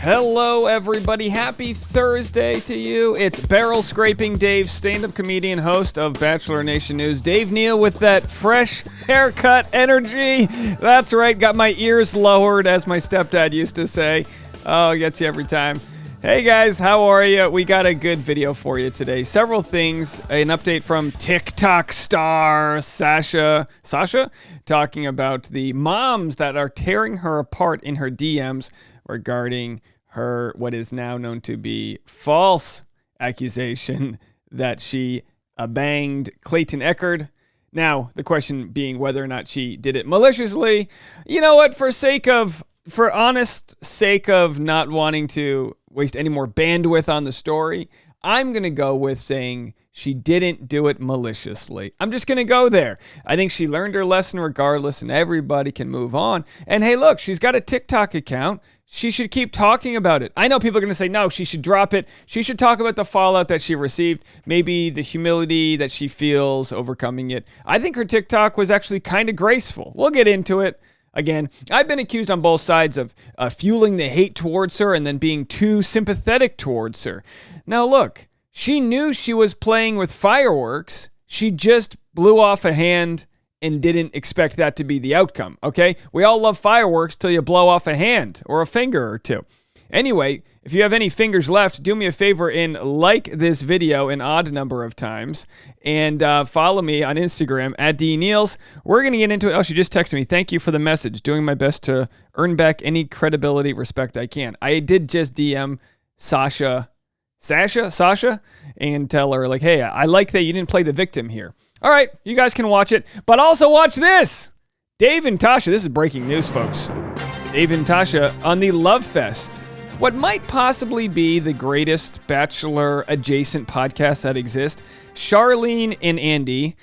Hello, everybody. Happy Thursday to you. It's Barrel Scraping Dave, stand-up comedian, host of Bachelor Nation News. Dave Neal with that fresh haircut energy. That's right. Got my ears lowered, as my stepdad used to say. Oh, it gets you every time. Hey, guys. How are you? We got a good video for you today. Several things. An update from TikTok star Sasha, talking about the moms that are tearing her apart in her DMs regarding her, what is now known to be false accusation that she banged Clayton Echard. Now, the question being whether or not she did it maliciously. You know what? For honest sake of not wanting to waste any more bandwidth on the story, I'm going to go with saying she didn't do it maliciously. I'm just going to go there. I think she learned her lesson regardless, and everybody can move on. And hey, look, she's got a TikTok account. She should keep talking about it. I know people are going to say, no, she should drop it. She should talk about the fallout that she received, maybe the humility that she feels overcoming it. I think her TikTok was actually kind of graceful. We'll get into it. Again, I've been accused on both sides of fueling the hate towards her and then being too sympathetic towards her. Now, look, she knew she was playing with fireworks. She just blew off a hand and didn't expect that to be the outcome, okay? We all love fireworks till you blow off a hand or a finger or two. Anyway, if you have any fingers left, do me a favor and like this video an odd number of times and follow me on Instagram at DNeals. We're going to get into it. Oh, she just texted me. Thank you for the message. Doing my best to earn back any credibility, respect I can. I did just DM Sasha, and tell her, like, hey, I like that you didn't play the victim here. All right, you guys can watch it, but also watch this. Dave and Tasha, this is breaking news, folks. Dave and Tasha on the Love Fest. What might possibly be the greatest Bachelor-adjacent podcast that exists. Charlene and Andy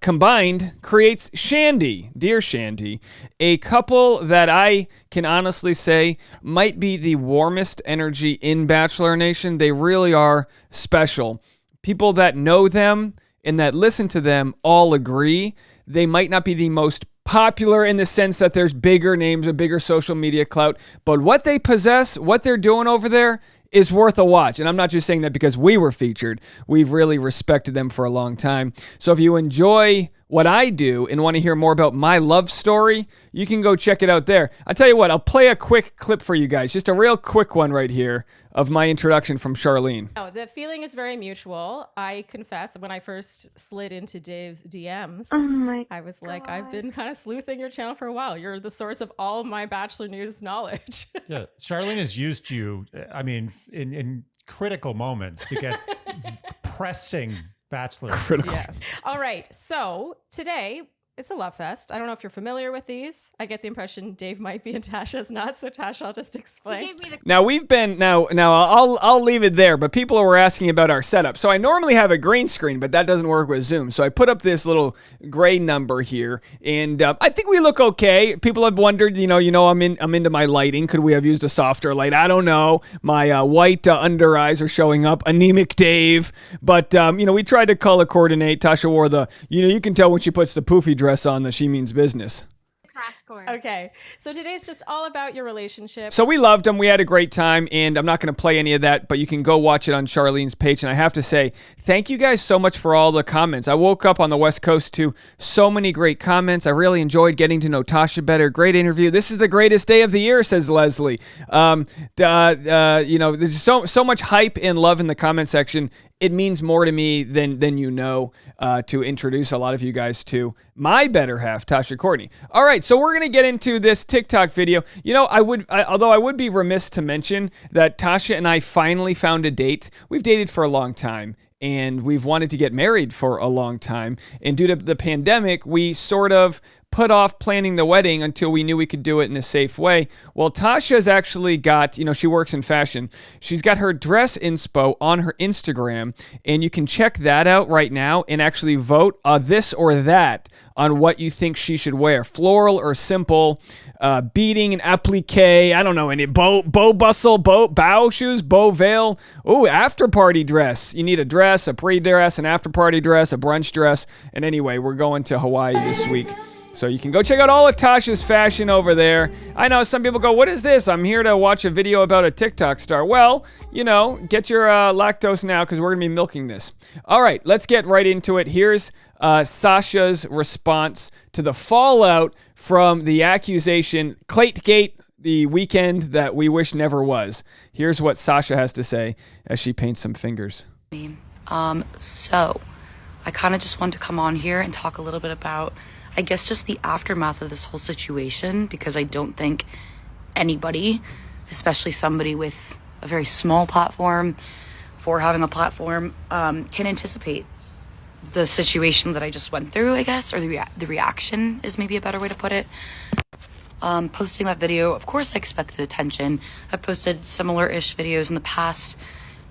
combined creates Shandy, Dear Shandy, a couple that I can honestly say might be the warmest energy in Bachelor Nation. They really are special. People that know them and that listen to them all agree they might not be the most popular in the sense that there's bigger names or bigger social media clout, but what they possess, what they're doing over there is worth a watch. And I'm not just saying that because we were featured. We've really respected them for a long time. So if you enjoy what I do and want to hear more about my love story, you can go check it out there. I'll tell you what, I'll play a quick clip for you guys, just a real quick one right here of my introduction from Charlene. Oh, the feeling is very mutual. I confess, when I first slid into Dave's DMs, I was like, I've been kind of sleuthing your channel for a while. You're the source of all my Bachelor News knowledge. Yeah, Charlene has used you, I mean, in critical moments to get pressing Bachelor. Critical. Yeah. All right, so today, it's a love fest. I don't know if you're familiar with these. I get the impression Dave might be and Tasha's not. So Tasha, I'll just explain. Now we've been now I'll leave it there. But people were asking about our setup. So I normally have a green screen, but that doesn't work with Zoom. So I put up this little gray number here, and I think we look okay. People have wondered, I'm into my lighting. Could we have used a softer light? I don't know. My white under eyes are showing up. Anemic Dave. But we tried to color coordinate. Tasha wore the you can tell when she puts the poofy dress on that she means business. Crash course. Okay, so today's just all about your relationship. So we loved them. We had a great time, and I'm not going to play any of that, but you can go watch it on Charlene's page. And I have to say, thank you guys so much for all the comments. I woke up on the West Coast to so many great comments. I really enjoyed getting to know Tasha better. Great interview. This is the greatest day of the year, says Leslie. There's so much hype and love in the comment section. It means more to me than to introduce a lot of you guys to my better half, Tasha Courtney. All right, so we're going to get into this TikTok video. Although I would be remiss to mention that Tasha and I finally found a date. We've dated for a long time, and we've wanted to get married for a long time. And due to the pandemic, we sort of put off planning the wedding until we knew we could do it in a safe way. Well, Tasha's actually got, she works in fashion. She's got her dress inspo on her Instagram, and you can check that out right now and actually vote this or that on what you think she should wear. Floral or simple, beading and applique, I don't know, any bow bustle, bow shoes, bow veil. Ooh, after party dress. You need a dress, a pre-dress, an after party dress, a brunch dress. And anyway, we're going to Hawaii this week. So you can go check out all of Tasha's fashion over there. I know some people go, what is this? I'm here to watch a video about a TikTok star. Well, get your lactose now because we're going to be milking this. All right, let's get right into it. Here's Sasha's response to the fallout from the accusation, Claytgate, the weekend that we wish never was. Here's what Sasha has to say as she paints some fingers. So I kind of just wanted to come on here and talk a little bit about, I guess, just the aftermath of this whole situation, because I don't think anybody, especially somebody with a very small platform, for having a platform, can anticipate the situation that I just went through, I guess, or the reaction is maybe a better way to put it. Posting that video, of course I expected attention. I've posted similar-ish videos in the past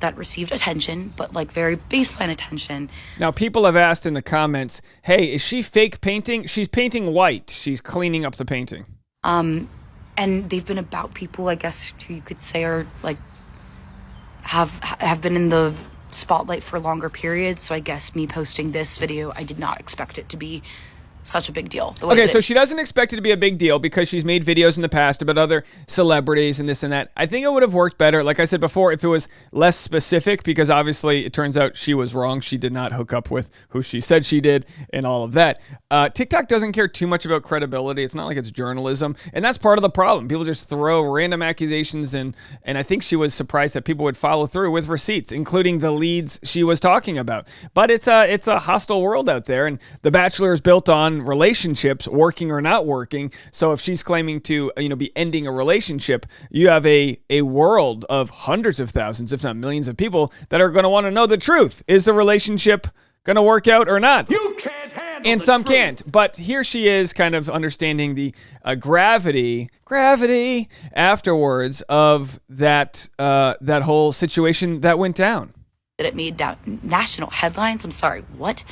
that received attention, but like very baseline attention. Now, people have asked in the comments, hey, is she fake painting? She's painting white. She's cleaning up the painting. And they've been about people, I guess, who you could say are like, have been in the spotlight for longer periods. So I guess me posting this video, I did not expect it to be such a big deal. Okay, so she doesn't expect it to be a big deal because she's made videos in the past about other celebrities and this and that. I think it would have worked better, like I said before, if it was less specific, because obviously it turns out she was wrong. She did not hook up with who she said she did and all of that. TikTok doesn't care too much about credibility. It's not like it's journalism, and that's part of the problem. People just throw random accusations, and I think she was surprised that people would follow through with receipts, including the leads she was talking about. But it's a hostile world out there, and The Bachelor is built on relationships, working or not working. So if she's claiming to be ending a relationship, you have a world of hundreds of thousands, if not millions of people that are going to want to know the truth. Is the relationship going to work out or not? You can't handle and some can't. But here she is kind of understanding the gravity afterwards of that whole situation that went down. That it made national headlines. I'm sorry, what?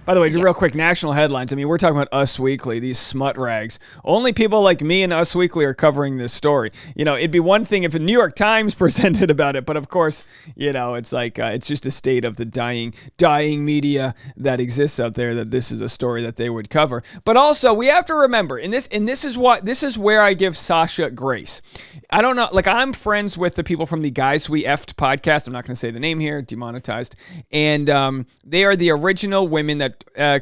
By the way, just real quick, national headlines. I mean, we're talking about Us Weekly, these smut rags. Only people like me and Us Weekly are covering this story. It'd be one thing if the New York Times presented about it, but of course, it's like it's just a state of the dying media that exists out there, that this is a story that they would cover. But also, we have to remember, and this is where I give Sasha grace. I don't know, like, I'm friends with the people from the Guys We Effed podcast. I'm not going to say the name here, demonetized. And they are the original women that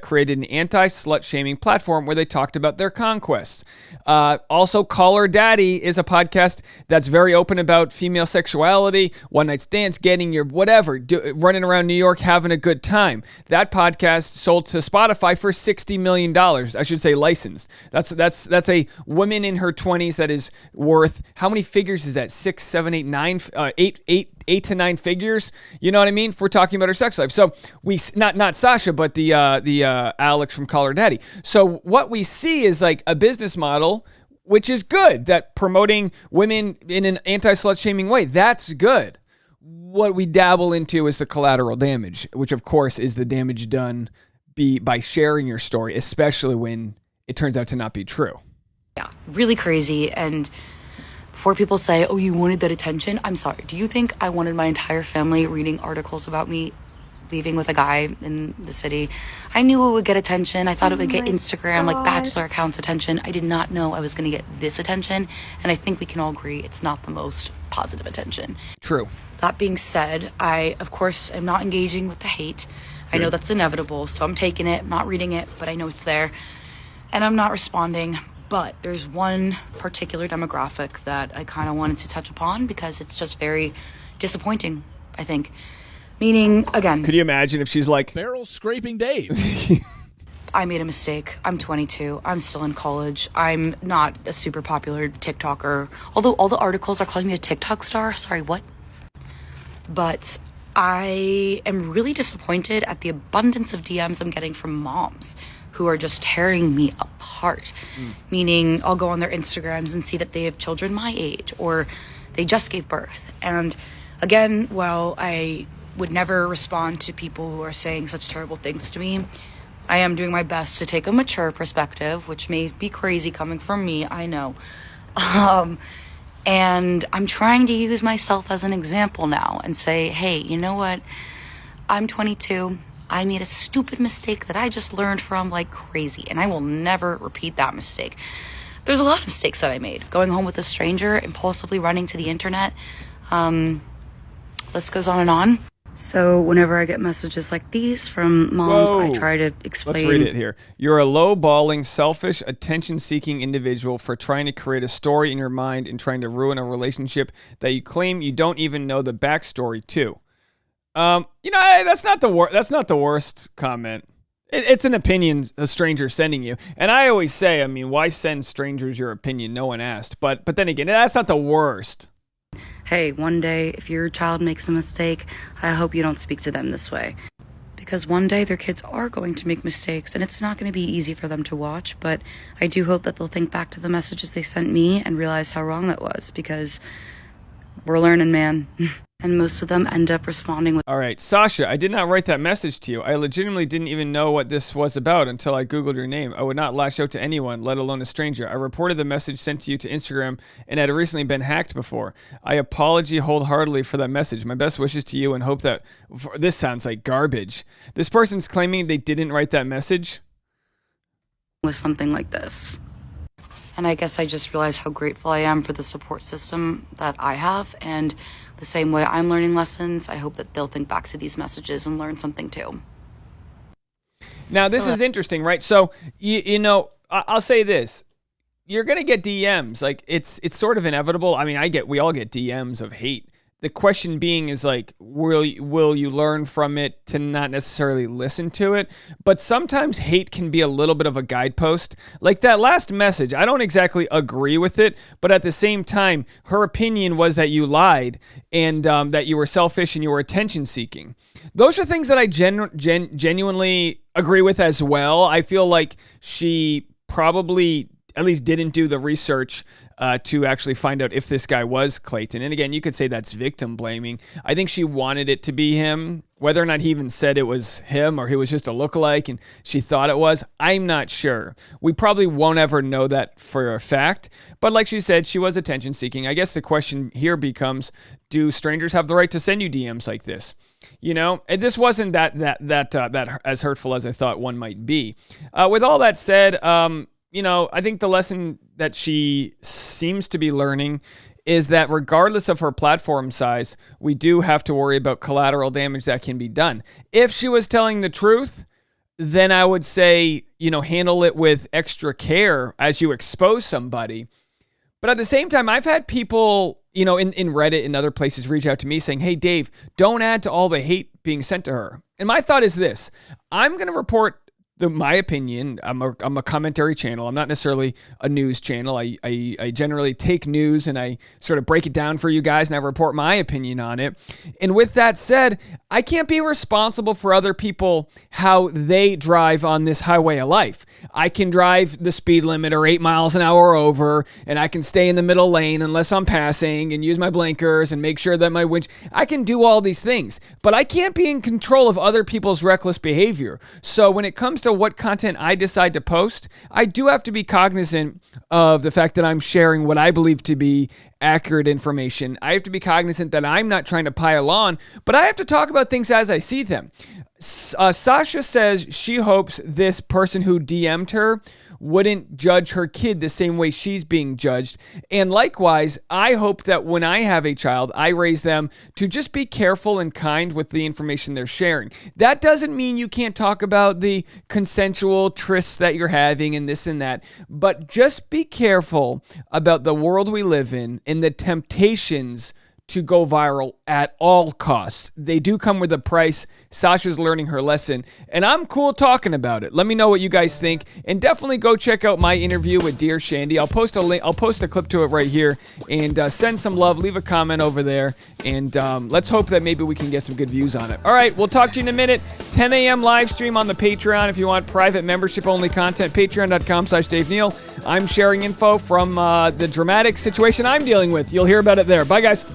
created an anti-slut shaming platform where they talked about their conquests. Also, Call Her Daddy is a podcast that's very open about female sexuality, one night stands, getting your whatever, running around New York having a good time. That podcast sold to Spotify for $60 million. I should say licensed. That's a woman in her 20s that is worth, how many figures is that? 6, 7, 8, 9, 8 to 9 figures. You know what I mean? If we're talking about her sex life. So we not Sasha, but the Alex from Call Her Daddy. So what we see is like a business model, which is good, that promoting women in an anti-slut shaming way. That's good. What we dabble into is the collateral damage, which of course is the damage done by sharing your story, especially when it turns out to not be true. Yeah, really crazy. And before people say, oh, you wanted that attention, I'm sorry. Do you think I wanted my entire family reading articles about me leaving with a guy in the city? I knew it would get attention. I thought it would get Instagram, like Bachelor accounts attention. I did not know I was going to get this attention. And I think we can all agree it's not the most positive attention. True. That being said, I, of course, am not engaging with the hate. I know that's inevitable, so I'm taking it, I'm not reading it, but I know it's there. And I'm not responding. But there's one particular demographic that I kind of wanted to touch upon because it's just very disappointing, I think. Meaning, again... Could you imagine if she's like... Barrel scraping Dave. I made a mistake. I'm 22. I'm still in college. I'm not a super popular TikToker. Although all the articles are calling me a TikTok star. Sorry, what? But I am really disappointed at the abundance of DMs I'm getting from moms who are just tearing me apart. Meaning, I'll go on their Instagrams and see that they have children my age or they just gave birth. And again, while I would never respond to people who are saying such terrible things to me, I am doing my best to take a mature perspective, which may be crazy coming from me, I know. And I'm trying to use myself as an example now and say, hey, you know what? I'm 22. I made a stupid mistake that I just learned from like crazy, and I will never repeat that mistake. There's a lot of mistakes that I made. Going home with a stranger, impulsively running to the internet. List goes on and on. So whenever I get messages like these from moms, I try to explain. Let's read it here. You're a low-balling, selfish, attention-seeking individual for trying to create a story in your mind and trying to ruin a relationship that you claim you don't even know the backstory to. That's not the worst comment. It's an opinion a stranger sending you. And I always say, I mean, why send strangers your opinion? No one asked. But then again, that's not the worst. Hey, one day, if your child makes a mistake, I hope you don't speak to them this way. Because one day their kids are going to make mistakes, and it's not going to be easy for them to watch, but I do hope that they'll think back to the messages they sent me and realize how wrong that was, because we're learning, man. And most of them end up responding with, all right, Sasha, I did not write that message to you. I legitimately didn't even know what this was about until I Googled your name. I would not lash out to anyone, let alone a stranger. I reported the message sent to you to Instagram and had recently been hacked before. I apologize wholeheartedly for that message. My best wishes to you and hope that... This sounds like garbage. This person's claiming they didn't write that message. with something like this. And I guess I just realized how grateful I am for the support system that I have, and the same way I'm learning lessons, I hope that they'll think back to these messages and learn something too. Now, this is interesting, right? So, you know, I'll say this. You're going to get DMs. Like, it's sort of inevitable. I mean, we all get DMs of hate. The question being is, like, will you learn from it to not necessarily listen to it? But sometimes hate can be a little bit of a guidepost. Like that last message, I don't exactly agree with it, but at the same time, her opinion was that you lied and that you were selfish and you were attention-seeking. Those are things that I genuinely agree with as well. I feel like she probably at least didn't do the research to actually find out if this guy was Clayton. And again, you could say that's victim blaming. I think she wanted it to be him. Whether or not he even said it was him or he was just a lookalike and she thought it was, I'm not sure. We probably won't ever know that for a fact. But like she said, she was attention seeking. I guess the question here becomes, do strangers have the right to send you DMs like this? You know, and this wasn't that as hurtful as I thought one might be. With all that said, you know, I think the lesson that she seems to be learning is that regardless of her platform size, we do have to worry about collateral damage that can be done. If she was telling the truth, then I would say, you know, handle it with extra care as you expose somebody. But at the same time, I've had people, you know, in Reddit and other places reach out to me saying, hey, Dave, don't add to all the hate being sent to her. And my thought is this: I'm going to report my opinion. I'm a commentary channel. I'm not necessarily a news channel. I generally take news and I sort of break it down for you guys and I report my opinion on it. And with that said, I can't be responsible for other people, how they drive on this highway of life. I can drive the speed limit or 8 miles an hour over, and I can stay in the middle lane unless I'm passing and use my blinkers and make sure that my I can do all these things, but I can't be in control of other people's reckless behavior. So when it comes to what content I decide to post, I do have to be cognizant of the fact that I'm sharing what I believe to be accurate information. I have to be cognizant that I'm not trying to pile on, but I have to talk about things as I see them. Sasha says she hopes this person who DM'd her wouldn't judge her kid the same way she's being judged. And likewise, I hope that when I have a child, I raise them to just be careful and kind with the information they're sharing. That doesn't mean you can't talk about the consensual trysts that you're having and this and that, but just be careful about the world we live in and the temptations to go viral at all costs. They do come with a price. Sasha's learning her lesson, and I'm cool talking about it. Let me know what you guys think, and definitely go check out my interview with Dear Shandy. I'll post a link. I'll post a clip to it right here, and send some love. Leave a comment over there, and let's hope that maybe we can get some good views on it. All right, we'll talk to you in a minute. 10 a.m. live stream on the Patreon if you want private membership-only content. Patreon.com/Dave Neal. I'm sharing info from the dramatic situation I'm dealing with. You'll hear about it there. Bye, guys.